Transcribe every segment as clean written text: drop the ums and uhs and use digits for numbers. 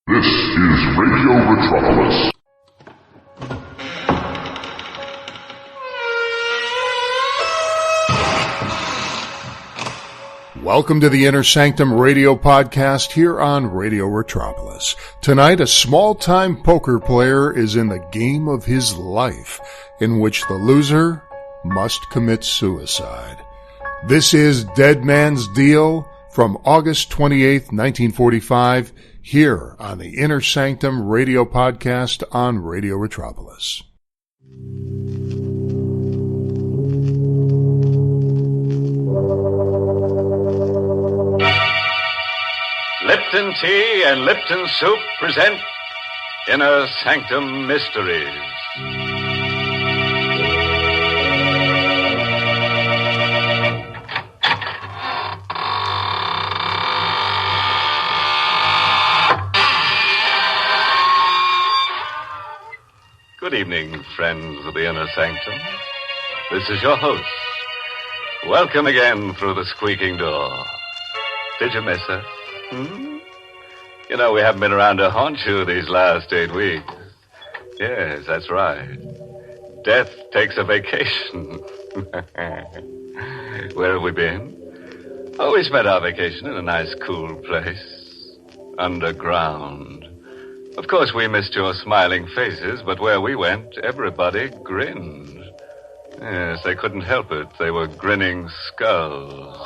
This is Radio Metropolis. Welcome to the Inner Sanctum radio podcast here on Radio Metropolis. Tonight, a small-time poker player is in the game of his life, in which the loser must commit suicide. This is Dead Man's Deal from August 28th, 1945, here on the Inner Sanctum radio podcast on Radio Metropolis. Lipton Tea and Lipton Soup present Inner Sanctum Mysteries. Good evening, friends of the Inner Sanctum. This is your host. Welcome again through the squeaking door. Did you miss us? You know, we haven't been around to haunt you these last 8 weeks. Yes, that's right. Death takes a vacation. Where have we been? Oh, we spent our vacation in a nice, cool place. Underground. Of course, we missed your smiling faces, but where we went, everybody grinned. Yes, they couldn't help it. They were grinning skulls.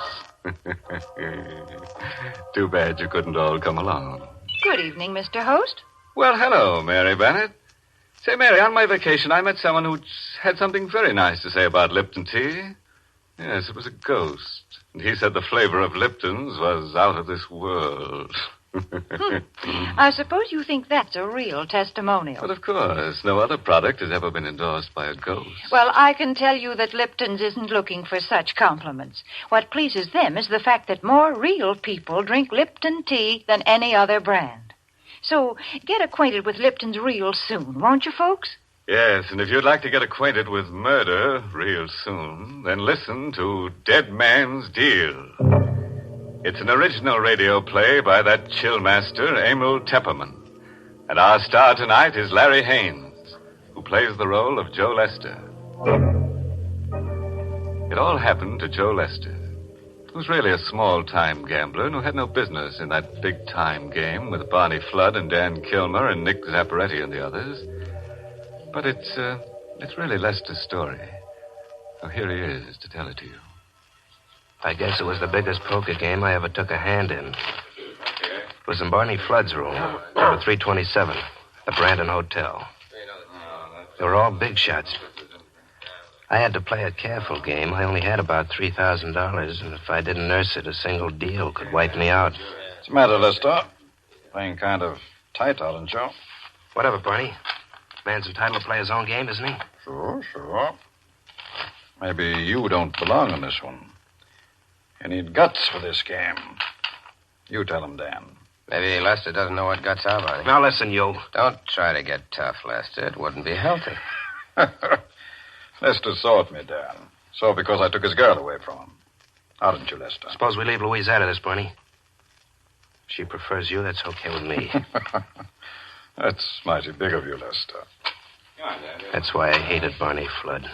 Too bad you couldn't all come along. Good evening, Mr. Host. Well, hello, Mary Bennett. Say, Mary, on my vacation, I met someone who had something very nice to say about Lipton tea. Yes, it was a ghost. And he said the flavor of Lipton's was out of this world. I suppose you think that's a real testimonial. But of course, no other product has ever been endorsed by a ghost. Well, I can tell you that Lipton's isn't looking for such compliments. What pleases them is the fact that more real people drink Lipton tea than any other brand. So get acquainted with Lipton's real soon, won't you, folks? Yes, and if you'd like to get acquainted with murder real soon, then listen to Dead Man's Deal. It's an original radio play by that chillmaster, Emile Tepperman. And our star tonight is Larry Haines, who plays the role of Joe Lester. It all happened to Joe Lester, who's really a small-time gambler and who had no business in that big-time game with Barney Flood and Dan Kilmer and Nick Zapparetti and the others. But it's really Lester's story. So here he is to tell it to you. I guess it was the biggest poker game I ever took a hand in. It was in Barney Flood's room, number 327, the Brandon Hotel. They were all big shots. I had to play a careful game. I only had about $3,000, and if I didn't nurse it, a single deal could wipe me out. What's the matter, Lester? Playing kind of tight, aren't you? Whatever, Barney. Man's entitled to play his own game, isn't he? Sure. Maybe you don't belong in this one. You need guts for this game. You tell him, Dan. Maybe Lester doesn't know what guts are, Barney. Now listen, you. Don't try to get tough, Lester. It wouldn't be healthy. Lester saw at me, Dan. So because I took his girl away from him. How didn't you, Lester? Suppose we leave Louise out of this, Barney. If she prefers you, that's okay with me. That's mighty big of you, Lester. That's why I hated Barney Flood.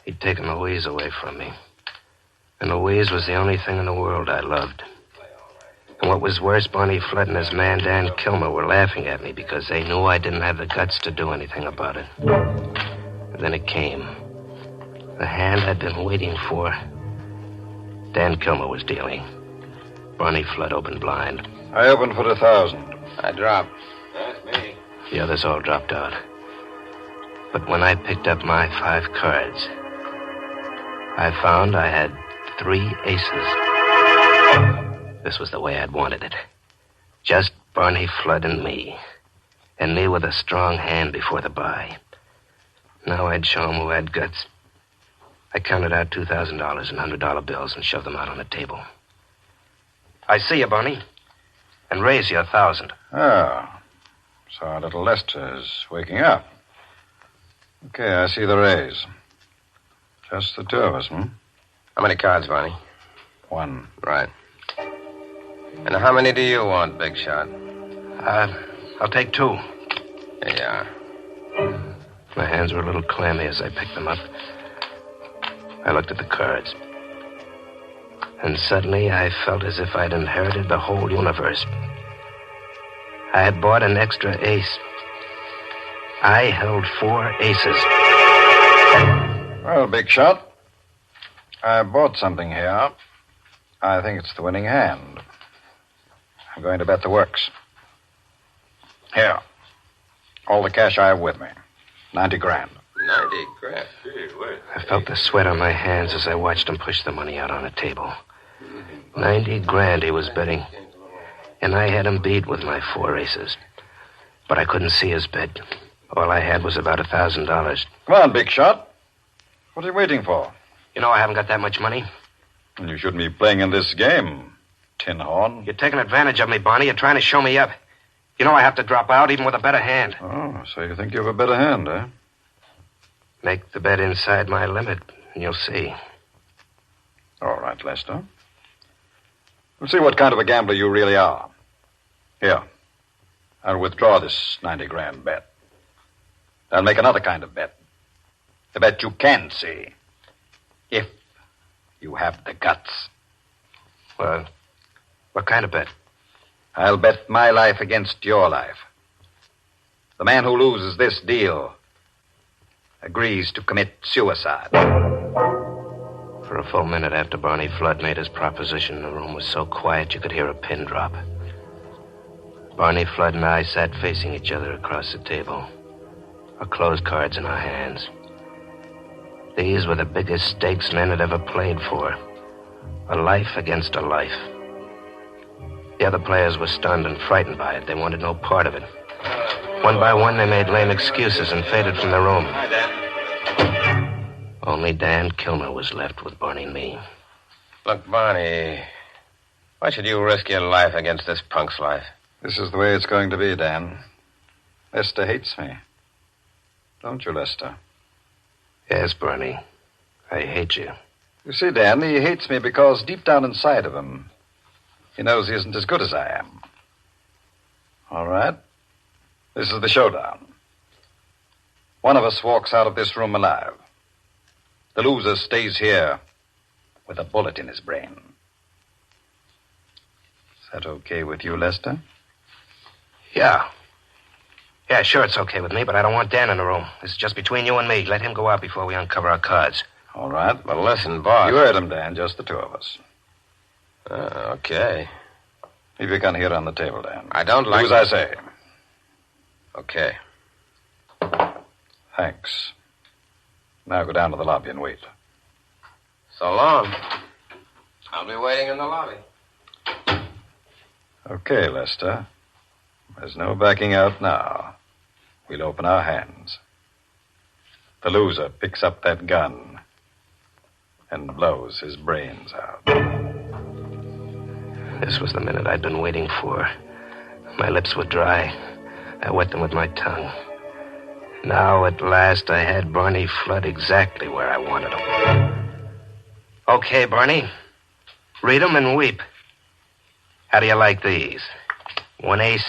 He'd taken Louise away from me. And Louise was the only thing in the world I loved. And what was worse, Barney Flood and his man, Dan Kilmer, were laughing at me because they knew I didn't have the guts to do anything about it. And then it came. The hand I'd been waiting for. Dan Kilmer was dealing. Barney Flood opened blind. I opened for 1,000. I dropped. That's me. The others all dropped out. But when I picked up my 5 cards, I found I had 3 aces. This was the way I'd wanted it. Just Barney Flood and me. And me with a strong hand before the buy. Now I'd show him who had guts. I counted out $2,000 in $100 bills and shoved them out on the table. I see you, Barney. And raise you 1,000. Oh. So our little Lester's waking up. Okay, I see the raise. Just the 2 of us, How many cards, Barney? 1. Right. And how many do you want, Big Shot? I'll take 2. Here you are. My hands were a little clammy as I picked them up. I looked at the cards. And suddenly I felt as if I'd inherited the whole universe. I had bought an extra ace. I held 4 aces. Well, big shot, I bought something here. I think it's the winning hand. I'm going to bet the works. Here. All the cash I have with me. 90 grand. 90 grand. I felt the sweat on my hands as I watched him push the money out on the table. 90 grand he was betting. And I had him beat with my 4 aces. But I couldn't see his bet. All I had was about $1,000. Come on, big shot. What are you waiting for? You know I haven't got that much money. You shouldn't be playing in this game, Tin Horn. You're taking advantage of me, Barney. You're trying to show me up. You know I have to drop out even with a better hand. Oh, so you think you have a better hand, eh? Make the bet inside my limit, and you'll see. All right, Lester. We'll see what kind of a gambler you really are. Here. I'll withdraw this 90 grand bet. I'll make another kind of bet. A bet you can see. If you have the guts. Well, what kind of bet? I'll bet my life against your life. The man who loses this deal agrees to commit suicide. For a full minute after Barney Flood made his proposition, the room was so quiet you could hear a pin drop. Barney Flood and I sat facing each other across the table, our closed cards in our hands. These were the biggest stakes men had ever played for. A life against a life. The other players were stunned and frightened by it. They wanted no part of it. One by one, they made lame excuses and faded from the room. Hi, Dan. Only Dan Kilmer was left with Barney and me. Look, Barney, why should you risk your life against this punk's life? This is the way it's going to be, Dan. Lester hates me. Don't you, Lester? Yes, Barney. I hate you. You see, Dan, he hates me because deep down inside of him, he knows he isn't as good as I am. All right. This is the showdown. One of us walks out of this room alive. The loser stays here with a bullet in his brain. Is that okay with you, Lester? Yeah. Yeah, sure, it's okay with me, but I don't want Dan in the room. This is just between you and me. Let him go out before we uncover our cards. All right. Well, listen, boss. You heard him, Dan. Just the 2 of us. Okay. Leave your gun here on the table, Dan. I don't like... Do as I say. Okay. Thanks. Now go down to the lobby and wait. So long. I'll be waiting in the lobby. Okay, Lester. There's no backing out now. We'll open our hands. The loser picks up that gun and blows his brains out. This was the minute I'd been waiting for. My lips were dry. I wet them with my tongue. Now, at last, I had Barney Flood exactly where I wanted him. Okay, Barney. Read 'em and weep. How do you like these? 1 ace,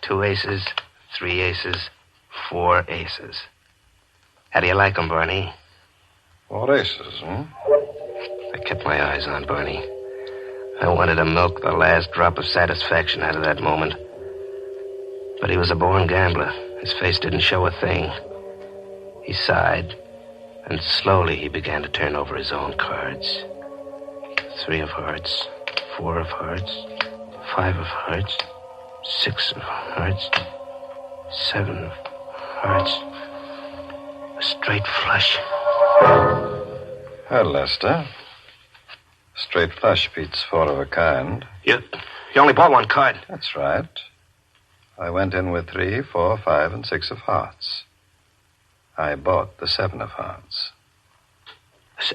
2 aces, 3 aces, 4 aces. How do you like 'em, Barney? 4 aces, huh? I kept my eyes on Barney. I wanted to milk the last drop of satisfaction out of that moment. But he was a born gambler. His face didn't show a thing. He sighed, and slowly he began to turn over his own cards. 3 of hearts, 4 of hearts, 5 of hearts, 6 of hearts, 7 of hearts. A straight flush. Well, Lester. Straight flush beats 4 of a kind. You only bought 1 card. That's right. I went in with 3, 4, 5, and 6 of hearts. I bought the 7 of hearts.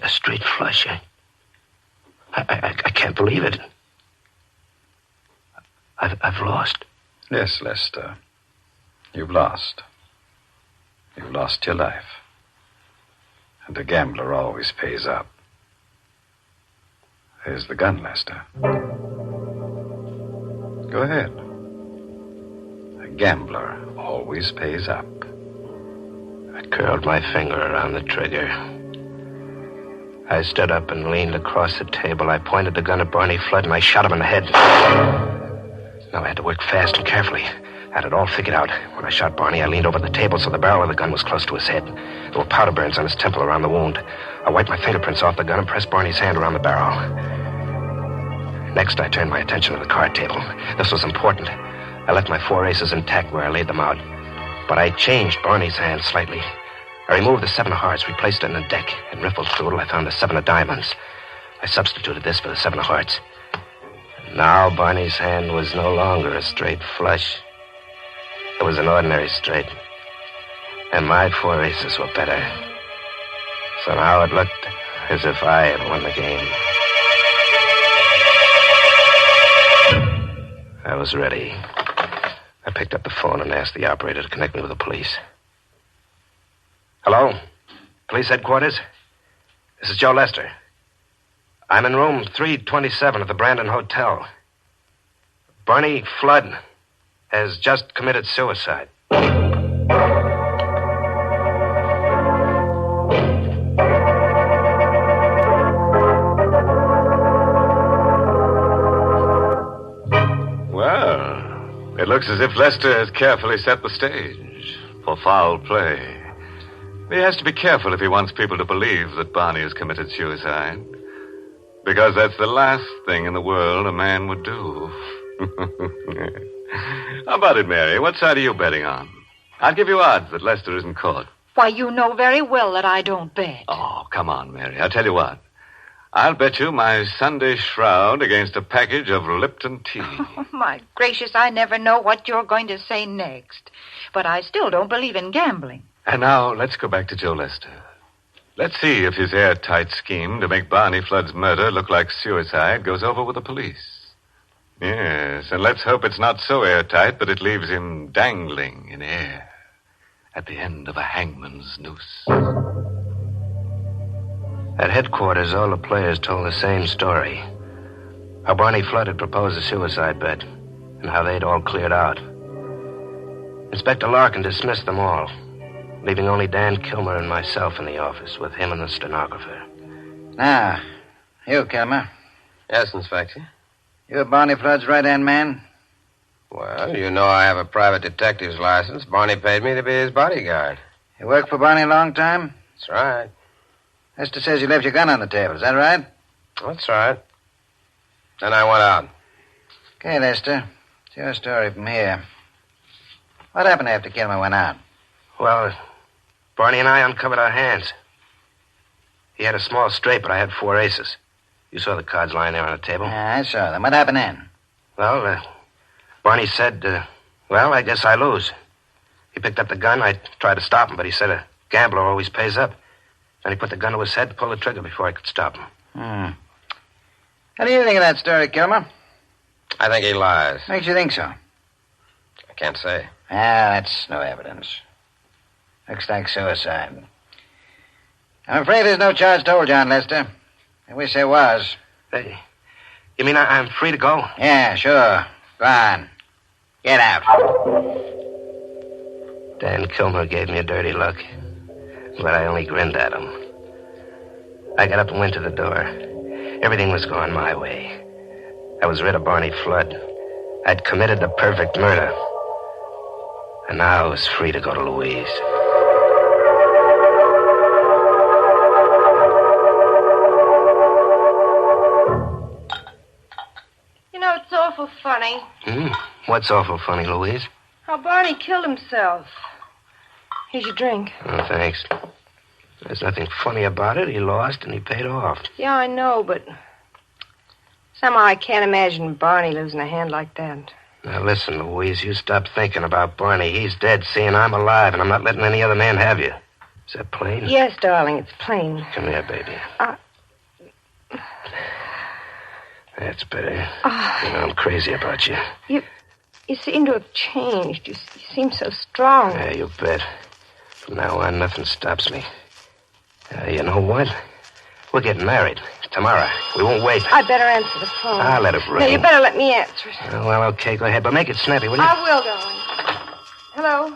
A straight flush. I can't believe it. I've lost. Yes, Lester. You've lost. You've lost your life. And a gambler always pays up. There's the gun, Lester. Go ahead. gambler always pays up. I curled my finger around the trigger. I stood up and leaned across the table. I pointed the gun at Barney Flood, and I shot him in the head. Now I had to work fast and carefully. I had it all figured out. When I shot Barney, I leaned over the table so the barrel of the gun was close to his head. There were powder burns on his temple around the wound. I wiped my fingerprints off the gun and pressed Barney's hand around the barrel. Next, I turned my attention to the card table. This was important. I left my 4 aces intact where I laid them out. But I changed Barney's hand slightly. I removed the 7 of hearts, replaced it in the deck, and riffled through till I found the 7 of diamonds. I substituted this for the 7 of hearts. Now Barney's hand was no longer a straight flush. It was an ordinary straight. And my 4 aces were better. So now it looked as if I had won the game. I was ready. I picked up the phone and asked the operator to connect me with the police. Hello? Police headquarters? This is Joe Lester. I'm in room 327 of the Brandon Hotel. Barney Flood has just committed suicide. Well, it looks as if Lester has carefully set the stage for foul play. He has to be careful if he wants people to believe that Barney has committed suicide. Because that's the last thing in the world a man would do. How about it, Mary? What side are you betting on? I'll give you odds that Lester isn't caught. Why, you know very well that I don't bet. Oh, come on, Mary. I'll tell you what. I'll bet you my Sunday shroud against a package of Lipton tea. Oh, my gracious, I never know what you're going to say next. But I still don't believe in gambling. And now, let's go back to Joe Lester. Let's see if his airtight scheme to make Barney Flood's murder look like suicide goes over with the police. Yes, and let's hope it's not so airtight that it leaves him dangling in air at the end of a hangman's noose. At headquarters, all the players told the same story. How Barney Flood had proposed a suicide bet, and how they'd all cleared out. Inspector Larkin dismissed them all, leaving only Dan Kilmer and myself in the office with him and the stenographer. Now, you, Kilmer. Yes, Inspector. You're Barney Flood's right-hand man? Well, you know I have a private detective's license. Barney paid me to be his bodyguard. You worked for Barney a long time? That's right. Lester says you left your gun on the table. Is that right? That's right. Then I went out. Okay, Lester. It's your story from here. What happened after Kilmer went out? Well, Barney and I uncovered our hands. He had a small straight, but I had 4 aces. You saw the cards lying there on the table. Yeah, I saw them. What happened then? Well, Barney said, well, I guess I lose. He picked up the gun. I tried to stop him, but he said a gambler always pays up. Then he put the gun to his head and pulled the trigger before I could stop him. How do you think of that story, Kilmer? I think he lies. Makes you think so? I can't say. That's no evidence. Looks like suicide. I'm afraid there's no charge told, John Lester. I wish there was. Hey, you mean I'm free to go? Yeah, sure. Go on. Get out. Dan Kilmer gave me a dirty look, but I only grinned at him. I got up and went to the door. Everything was going my way. I was rid of Barney Flood. I'd committed the perfect murder. And now I was free to go to Louise. You know, it's awful funny. What's awful funny, Louise? How Barney killed himself. Here's your drink. Oh, thanks. There's nothing funny about it. He lost and he paid off. Yeah, I know, but somehow I can't imagine Barney losing a hand like that. Now, listen, Louise, you stop thinking about Barney. He's dead, see, and I'm alive, and I'm not letting any other man have you. Is that plain? Yes, darling, it's plain. Come here, baby. That's better. You know, I'm crazy about you. You seem to have changed. You seem so strong. Yeah, you bet. From now on, nothing stops me. You know what? We're getting married tomorrow. We won't wait. I better answer the phone. I'll let it ring. No, you better let me answer it. Well, okay, go ahead, but make it snappy, will you? I will, darling. Hello?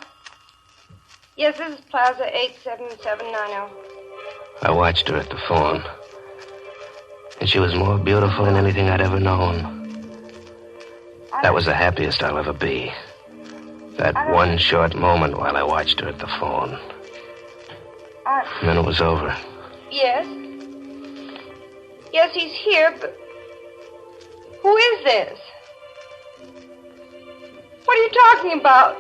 Yes, this is Plaza 87790. I watched her at the phone. And she was more beautiful than anything I'd ever known. That was the happiest I'll ever be. That one short moment while I watched her at the phone. And then it was over. Yes? Yes, he's here, but... Who is this? What are you talking about?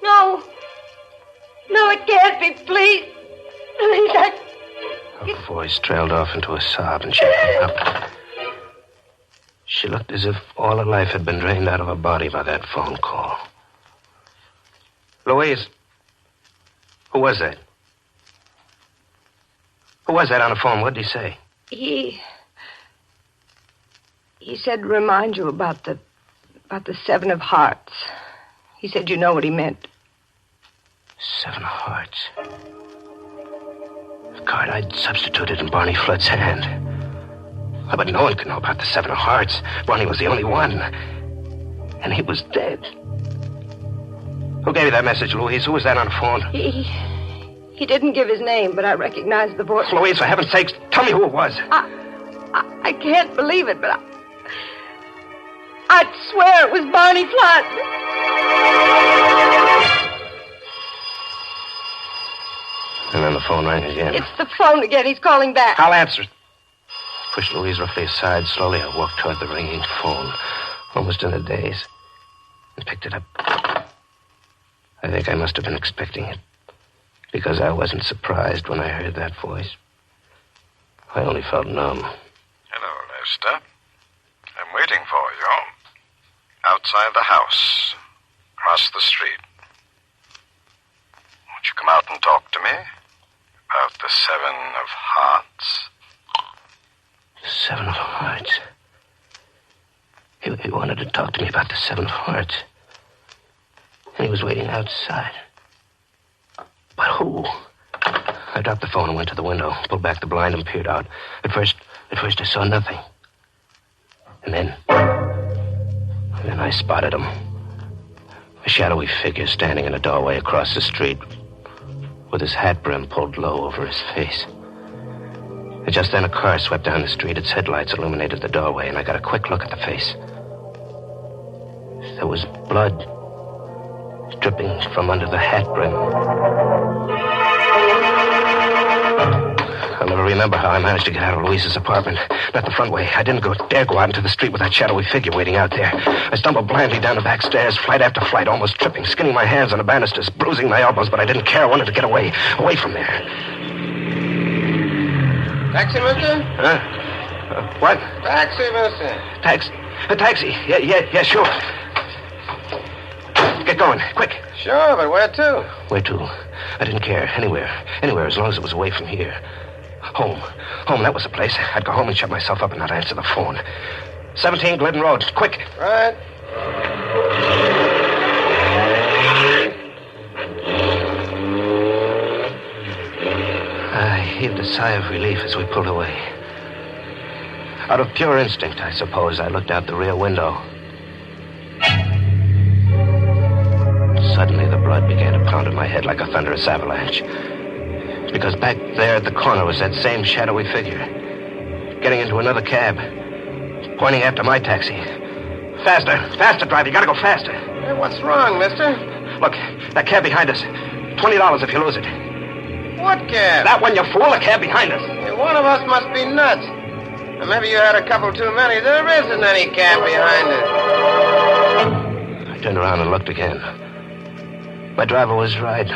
No. No, it can't be. Please. Please, Her voice trailed off into a sob, and she hung up. She looked as if all her life had been drained out of her body by that phone call. Louise, who was that? Who was that on the phone? What did he say? He said to remind you about the Seven of Hearts. He said you know what he meant. Seven of Hearts. The card I'd substituted in Barney Flood's hand. Oh, but no one could know about the Seven of Hearts. Barney was the only one. And he was dead. Who gave you that message, Louise? Who was that on the phone? He didn't give his name, but I recognized the voice. Louise, for heaven's sakes, tell me who it was. I can't believe it, but I'd swear it was Barney Flood. And then the phone rang again. It's the phone again. He's calling back. I'll answer it. Pushed Louise roughly aside. Slowly, I walked toward the ringing phone, almost in a daze, and picked it up. I think I must have been expecting it, because I wasn't surprised when I heard that voice. I only felt numb. Hello, Lester. I'm waiting for you. Outside the house. Across the street. Won't you come out and talk to me? About the Seven of Hearts. Seven of Hearts. He wanted to talk to me about the Seven of Hearts. And he was waiting outside. But who? I dropped the phone and went to the window, pulled back the blind and peered out. At first I saw nothing. And then I spotted him. A shadowy figure standing in a doorway across the street with his hat brim pulled low over his face. And just then a car swept down the street. Its headlights illuminated the doorway, and I got a quick look at the face. There was blood dripping from under the hat brim. I'll never remember how I managed to get out of Louise's apartment. Not the front way. I didn't dare go out into the street with that shadowy figure waiting out there. I stumbled blindly down the back stairs, flight after flight, almost tripping, skinning my hands on the banisters, bruising my elbows, but I didn't care. I wanted to get away from there. Taxi, mister? Huh? What? Taxi, mister. A taxi. Yeah, sure. Get going, quick. Sure, but where to? Where to? I didn't care. Anywhere, as long as it was away from here. Home, that was the place. I'd go home and shut myself up and not answer the phone. 17 Glidden Road, quick. Right. I heaved a sigh of relief as we pulled away. Out of pure instinct, I suppose, I looked out the rear window. Suddenly, the blood began to pound in my head like a thunderous avalanche. Because back there at the corner was that same shadowy figure. Getting into another cab. Pointing after my taxi. Faster, driver. You gotta go faster. Hey, what's wrong, mister? Look, that cab behind us. $20 if you lose it. What cab? That one, you fool. The cab behind us. Hey, one of us must be nuts. Or maybe you had a couple too many. There isn't any cab behind us. I turned around and looked again. My driver was right.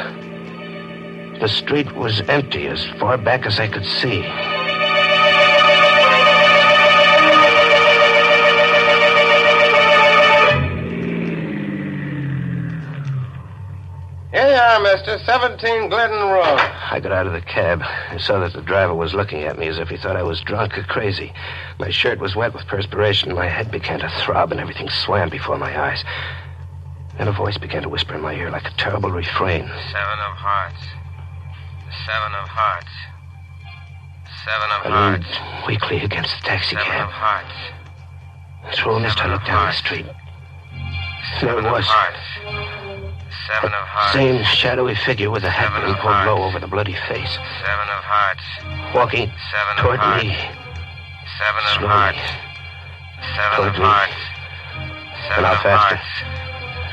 The street was empty as far back as I could see. Here you are, mister. 17 Glidden Road. I got out of the cab and saw that the driver was looking at me as if he thought I was drunk or crazy. My shirt was wet with perspiration. My head began to throb and everything swam before my eyes. Then a voice began to whisper in my ear like a terrible refrain. Seven of Hearts. Seven of Hearts. Seven of I Hearts. leaned weakly against the taxi Seven cab. of Hearts. Through a mist, I looked down the street. There it was. Seven of hearts. Same shadowy figure with a hat being pulled low over the bloody face. Seven of hearts. Walking toward me. Seven of Slowly. hearts. Seven Toward of me. hearts. And Seven now of faster. hearts.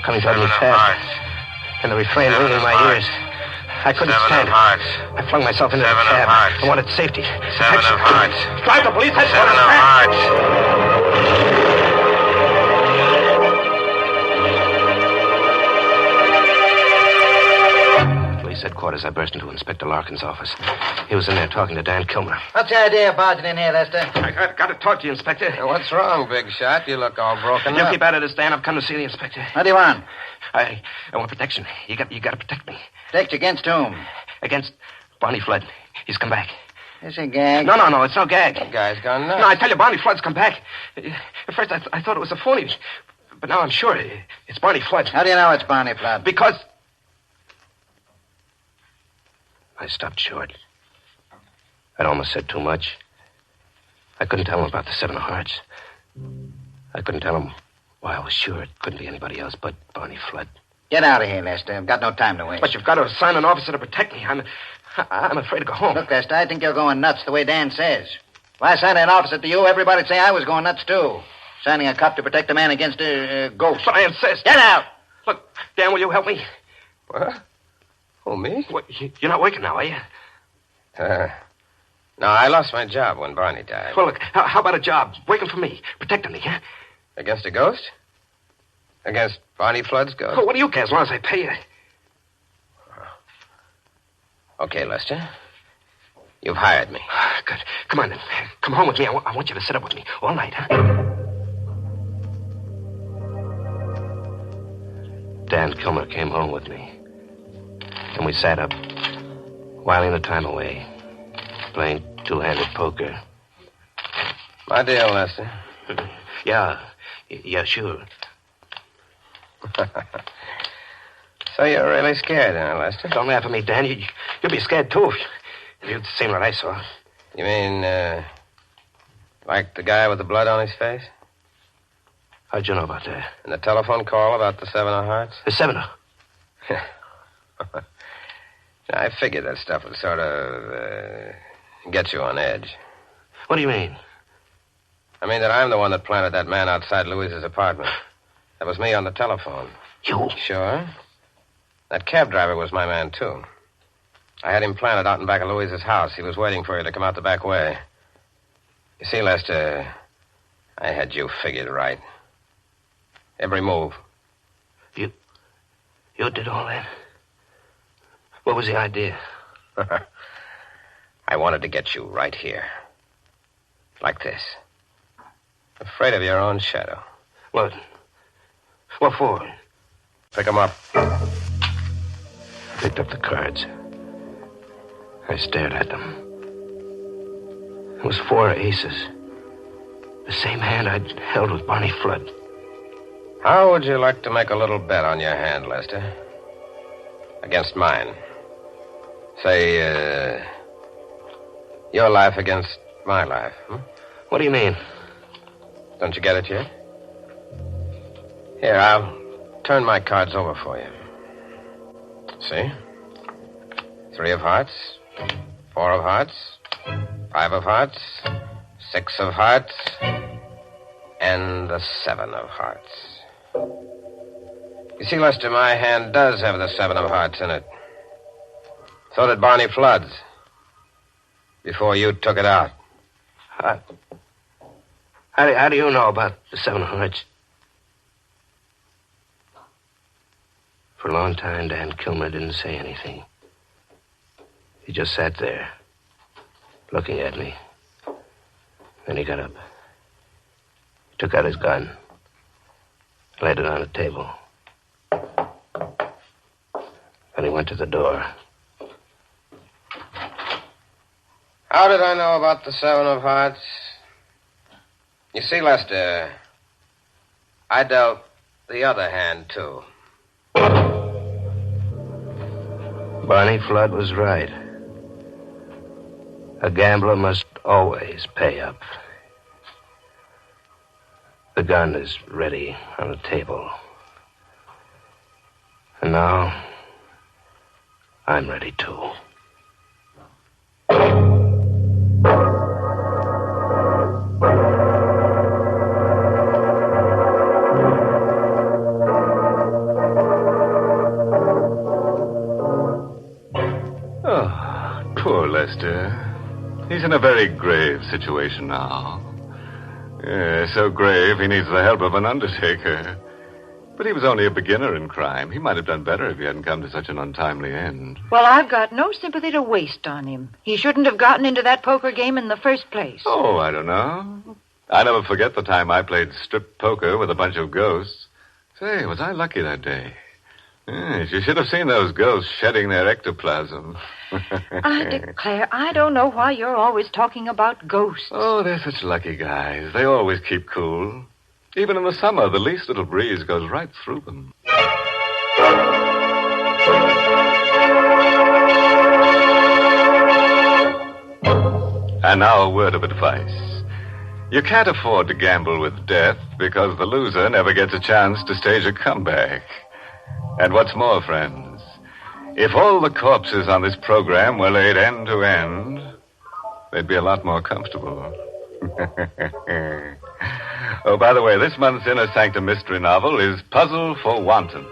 Coming toward me Seven of fast. hearts. And the refrain Seven ringing in of my hearts. ears. I couldn't Seven stand of it. hearts. I flung myself into Seven the of cab. hearts. I wanted safety. Seven of hearts. Drive the police headquarters. Seven of fast. hearts. Police headquarters. I burst into Inspector Larkin's office. He was in there talking to Dan Kilmer. What's the idea of barging in here, Lester? I got to talk to you, Inspector. What's wrong, big shot? You look all broken You up. keep out of this, Dan. I've come to see the inspector. What do you want? I want protection. You got to protect me. Protect you against whom? Against Barney Flood. He's come back. Is a gag? No, it's no gag. That guy's gone nuts. No, I tell you, Barney Flood's come back. At first, I thought it was a phony, but now I'm sure it's Barney Flood. How do you know it's Barney Flood? Because I stopped short. I'd almost said too much. I couldn't tell him about the Seven of Hearts. I couldn't tell him why I was sure it couldn't be anybody else but Barney Flood. Get out of here, Lester. I've got no time to waste. But you've got to assign an officer to protect me. I'm afraid to go home. Look, Lester, I think you're going nuts the way Dan says. If I signed an officer to you, everybody'd say I was going nuts, too. Signing a cop to protect a man against a ghost. But I insist. Get out! Look, Dan, will you help me? What? Oh, me? What, you're not working now, are you? No, I lost my job when Barney died. Well, look, how about a job? Working for me. Protecting me, huh? Against a ghost? Against Barney Flood's ghost? Well, what do you care as long as I pay you? Okay, Lester. You've hired me. Good. Come on, then. Come home with me. I want you to sit up with me all night, huh? Dan Kilmer came home with me. And we sat up, whiling the time away, playing two-handed poker. My deal, Lester. Yeah, sure. So you're really scared, huh, Lester? Don't laugh at me, Dan. You'll be scared, too, if you'd seen what I saw. You mean, like the guy with the blood on his face? How'd you know about that? And the telephone call about the Seven of Hearts? The Seven of... I figured that stuff would sort of get you on edge. What do you mean? I mean that I'm the one that planted that man outside Louise's apartment. That was me on the telephone. You? Sure. That cab driver was my man, too. I had him planted out in back of Louise's house. He was waiting for you to come out the back way. You see, Lester, I had you figured right. Every move. You did all that? What was the idea? I wanted to get you right here. Like this. Afraid of your own shadow. What? What for? Pick 'em up. I picked up the cards. I stared at them. It was 4 aces. The same hand I'd held with Barney Flood. How would you like to make a little bet on your hand, Lester? Against mine. Say, your life against my life. What do you mean? Don't you get it yet? Here, I'll turn my cards over for you. See? 3 of hearts, 4 of hearts, 5 of hearts, 6 of hearts, and the 7 of hearts. You see, Lester, my hand does have the 7 of hearts in it. So did Barney Flood's. Before you took it out. How do you know about the 7 of hearts? For a long time, Dan Kilmer didn't say anything. He just sat there, looking at me. Then he got up. He took out his gun, laid it on the table. Then he went to the door. How did I know about the 7 of hearts? You see, Lester, I dealt the other hand, too. Barney Flood was right. A gambler must always pay up. The gun is ready on the table. And now, I'm ready too. Oh, poor Lester. He's in a very grave situation now. Yeah, so grave he needs the help of an undertaker. But he was only a beginner in crime. He might have done better if he hadn't come to such an untimely end. Well, I've got no sympathy to waste on him. He shouldn't have gotten into that poker game in the first place. Oh, I don't know. I never forget the time I played strip poker with a bunch of ghosts. Say, was I lucky that day? Yes, you should have seen those ghosts shedding their ectoplasm. I declare, I don't know why you're always talking about ghosts. Oh, they're such lucky guys. They always keep cool. Even in the summer, the least little breeze goes right through them. And now a word of advice. You can't afford to gamble with death because the loser never gets a chance to stage a comeback. And what's more, friends, if all the corpses on this program were laid end to end, they'd be a lot more comfortable. Oh, by the way, this month's Inner Sanctum mystery novel is Puzzle for Wantons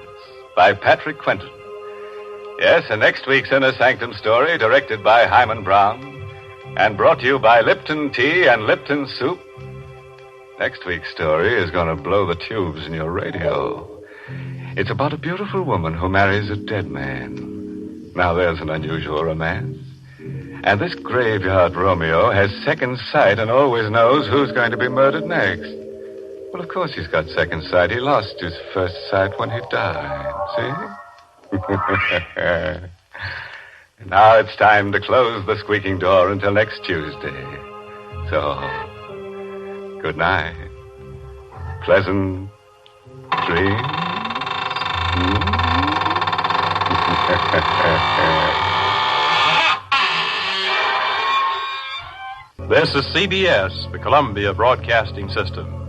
by Patrick Quentin. Yes, and next week's Inner Sanctum story, directed by Hyman Brown and brought to you by Lipton Tea and Lipton Soup. Next week's story is going to blow the tubes in your radio. It's about a beautiful woman who marries a dead man. Now, there's an unusual romance. And this graveyard Romeo has second sight and always knows who's going to be murdered next. Well, of course he's got second sight. He lost his first sight when he died, see? Now it's time to close the squeaking door until next Tuesday. So, good night. Pleasant dreams. This is CBS, the Columbia Broadcasting System.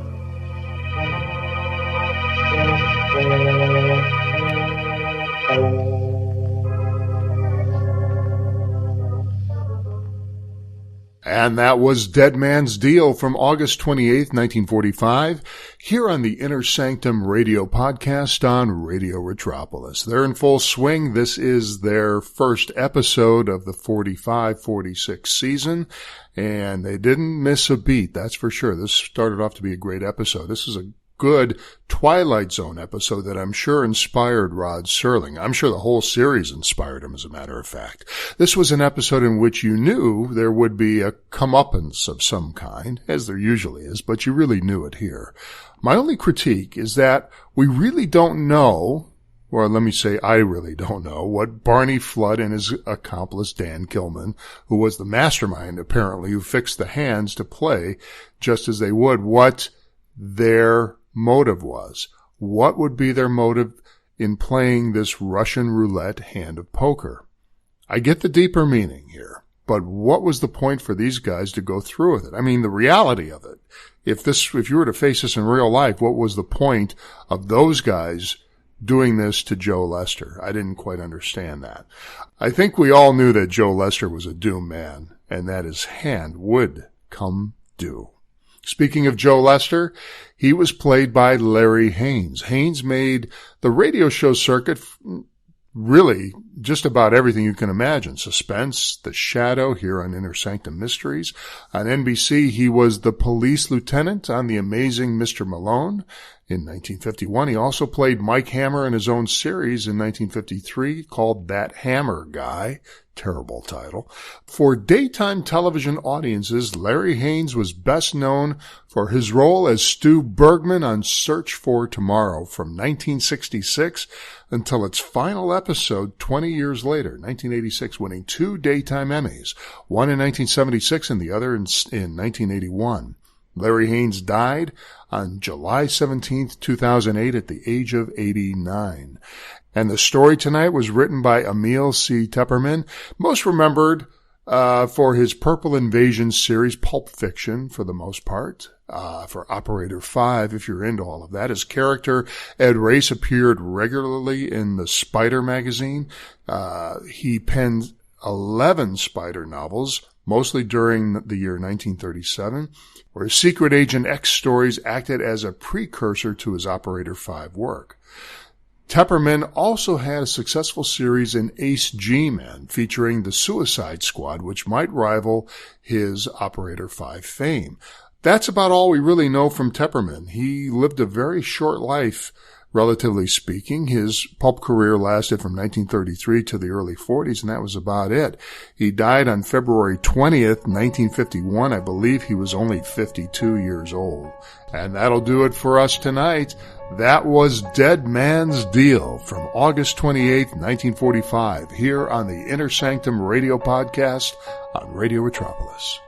And that was Dead Man's Deal from August 28th, 1945, here on the Inner Sanctum radio podcast on Radio Retropolis. They're in full swing. This is their first episode of the 45-46 season, and they didn't miss a beat, that's for sure. This started off to be a great episode. This is a good Twilight Zone episode that I'm sure inspired Rod Serling. I'm sure the whole series inspired him, as a matter of fact. This was an episode in which you knew there would be a comeuppance of some kind, as there usually is, but you really knew it here. My only critique is that we really don't know, or let me say I really don't know, what Barney Flood and his accomplice Dan Kilman, who was the mastermind apparently, who fixed the hands to play just as they would, what their motive was. What would be their motive in playing this Russian roulette hand of poker? I get the deeper meaning here, but what was the point for these guys to go through with it? I mean, the reality of it. If you were to face this in real life, what was the point of those guys doing this to Joe Lester? I didn't quite understand that. I think we all knew that Joe Lester was a doomed man and that his hand would come due. Speaking of Joe Lester, he was played by Larry Haines. Haines made the radio show circuit really just about everything you can imagine. Suspense, The Shadow, here on Inner Sanctum Mysteries. On NBC, he was the police lieutenant on The Amazing Mr. Malone. In 1951, he also played Mike Hammer in his own series in 1953 called That Hammer Guy. Terrible title. For daytime television audiences, Larry Haines was best known for his role as Stu Bergman on Search for Tomorrow from 1966 until its final episode 20 years later, 1986, winning 2 daytime Emmys, one in 1976 and the other in 1981. Larry Haines died on July 17th, 2008 at the age of 89. And the story tonight was written by Emile C. Tepperman, most remembered for his Purple Invasion series, Pulp Fiction, for the most part. For Operator 5, if you're into all of that. His character, Ed Race, appeared regularly in the Spider magazine. He penned 11 Spider novels, mostly during the year 1937, where Secret Agent X stories acted as a precursor to his Operator 5 work. Tepperman also had a successful series in Ace G-Men featuring the Suicide Squad, which might rival his Operator 5 fame. That's about all we really know from Tepperman. He lived a very short life, relatively speaking. His pulp career lasted from 1933 to the early 40s, and that was about it. He died on February 20th, 1951. I believe he was only 52 years old. And that'll do it for us tonight. That was Dead Man's Deal from August 28th, 1945, here on the Inner Sanctum Radio Podcast on Radio Metropolis.